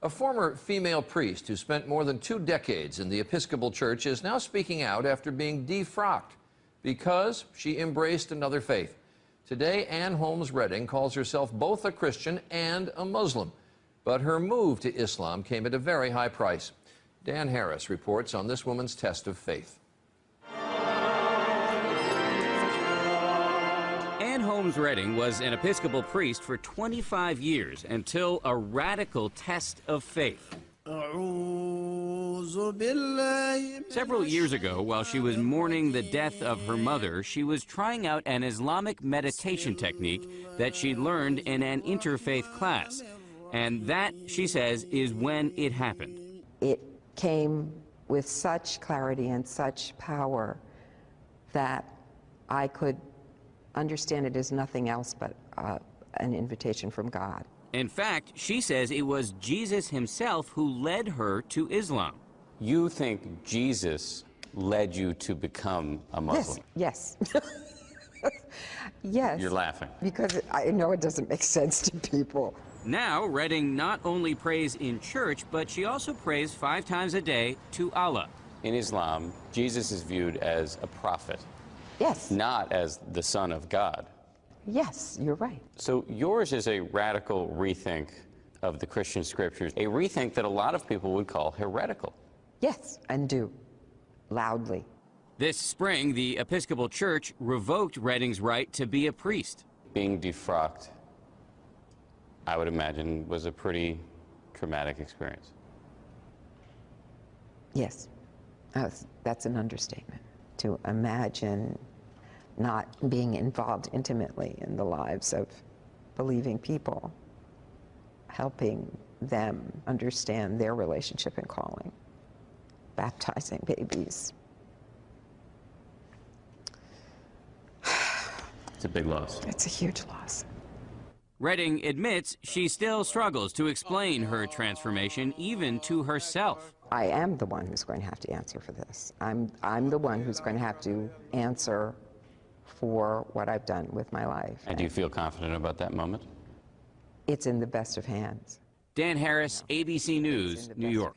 A former female priest who spent more than 2 decades in the Episcopal Church is now speaking out after being defrocked because she embraced another faith. Today, Ann Holmes Redding calls herself both a Christian and a Muslim, but her move to Islam came at a very high price. Dan Harris reports on this woman's test of faith. Ann Holmes Redding was an Episcopal priest for 25 years until a radical test of faith. Several years ago, while she was mourning the death of her mother, she was trying out an Islamic meditation technique that she learned in an interfaith class. And that, she says, is when it happened. It came with such clarity and such power that I could understand it as nothing else but an invitation from God. In fact, she says it was Jesus himself who led her to Islam. You think Jesus led you to become a Muslim? Yes. Yes. You're laughing. Because I know it doesn't make sense to people. Now, Redding not only prays in church, but she also prays 5 times a day to Allah. In Islam, Jesus is viewed as a prophet. Yes. Not as the Son of God. Yes, you're right. So yours is a radical rethink of the Christian scriptures, a rethink that a lot of people would call heretical. Yes, and do. Loudly. This spring, the Episcopal Church revoked Redding's right to be a priest. Being defrocked, I would imagine, was a pretty traumatic experience. Yes, that's an understatement. To imagine not being involved intimately in the lives of believing people, helping them understand their relationship and calling, baptizing babies. It's a big loss. It's a huge loss. Redding admits she still struggles to explain her transformation, even to herself. I am the one who's going to have to answer for this. I'm the one who's going to have to answer for what I've done with my life. And do you feel confident about that moment? It's in the best of hands. Dan Harris, ABC News, New York.